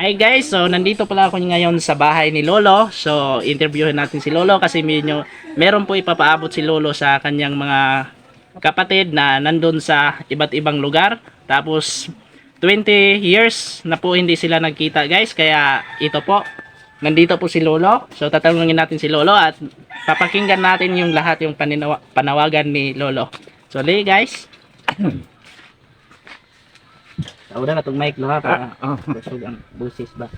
Hi guys, so nandito pala ako ngayon sa bahay ni Lolo. So interviewin natin si Lolo kasi meron po ipapaabot si Lolo sa kanyang mga kapatid na nandun sa iba't ibang lugar. Tapos 20 years na po hindi sila nagkita guys. Kaya ito po, nandito po si Lolo. So tatanungin natin si Lolo at papakinggan natin yung lahat yung panawagan ni Lolo. So li guys. Udah na itong mic lo ha para busog ang busis ba.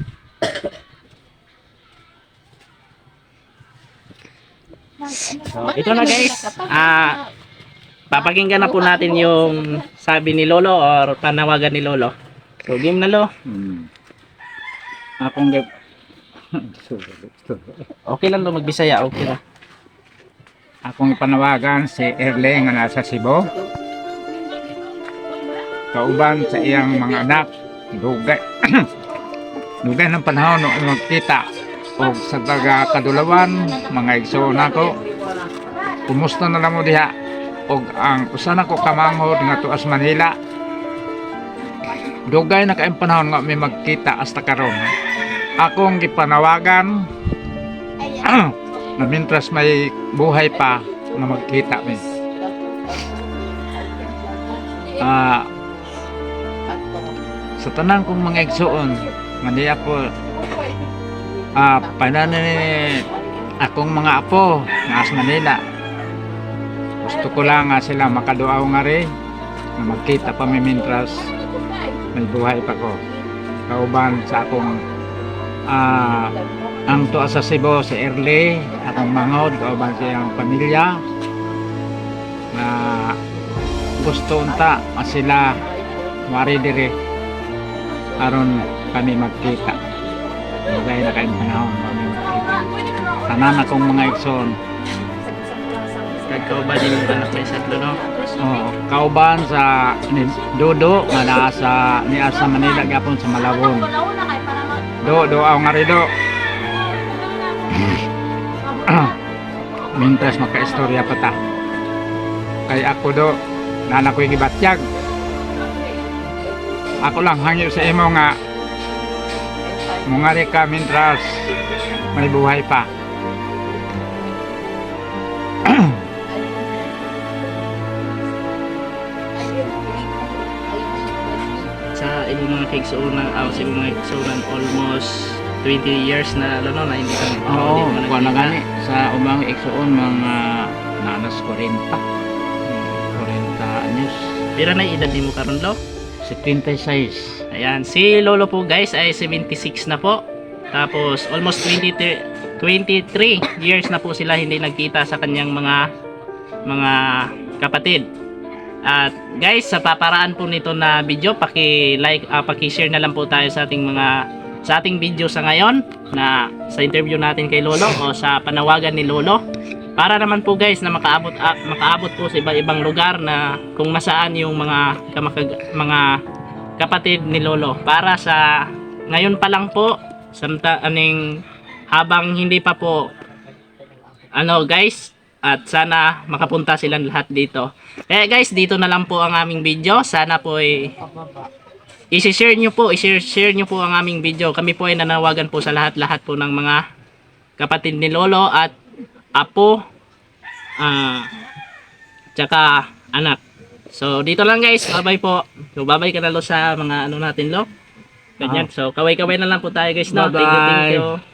So, ito na guys. Papakinggan na po natin yung sabi ni Lolo or panawagan ni Lolo. So game na lo. Akong gap. Okay lang lo magbisaya, okay lang. Akong panawagan si Erle nga nasa Cebu. Kauban sa iyang mga anak, dugay dugay ng panahon no magkita og sa taga Kadulawan, mga igsoon nako. Kumusta na lang mo diha og ang usa nako kamanghod nga tuas Manila. Dugay na kaayong panahon nga may magkita hasta karon. Akong gipanawagan na mintras may buhay pa na magkita mi. Sa tanan kong mga igsoon, mandi ako panani akong mga apo nga sa Manila. Gusto ko lang nga sila makaduaw nga rin na magkita pa mintras may buhay pa ko. Kauban sa akong ang tuwa sa Cebu si Erle, akong mangod, kauban sa iyang pamilya na gusto unta sila mari dire aron kami magkita. Dugay na kayong panahon kami magkita. Tanan akong mga igsoon. Kauban din yung anak may satlo no? Kauban sa Dodo nga nasa niya sa Manila gapon sa Malabon. Do aw nga ri do. Mintras makaistorya pa ta. Kay ako do nana ko gibatyag. Ako lang hangyo sa imo nga mungari ka mintras may buhay pa. Sa ibang mga kaigsuunan, sa ibang mga kaigsuunan almost 20 years na no na hindi kami kuha na gani sa umang igsoon mga nanas 40 anyos. Pira na edad ni mo karon lo? 76. Ayan, si Lolo po guys ay 76 na po. Tapos almost 23 years na po sila hindi nagkita sa kanyang mga kapatid. At guys, sa paparaan po nito na video, paki-like, paki-share na lang po tayo sa ating video sa ngayon na sa interview natin kay Lolo o sa panawagan ni Lolo. Para naman po guys na makaabot po sa iba-ibang lugar na kung nasaan yung mga kapatid ni Lolo. Para sa ngayon pa lang po habang hindi pa po guys, at sana makapunta silang lahat dito. Kaya guys, dito na lang po ang aming video. Sana po i-share nyo po ang aming video. Kami po ay nanawagan po sa lahat po ng mga kapatid ni Lolo at apo tsaka anak. So dito lang guys, bye po. So bye ka na lo sa mga natin lo. Ganyan. So kaway-kaway na lang po tayo guys no. Thank you.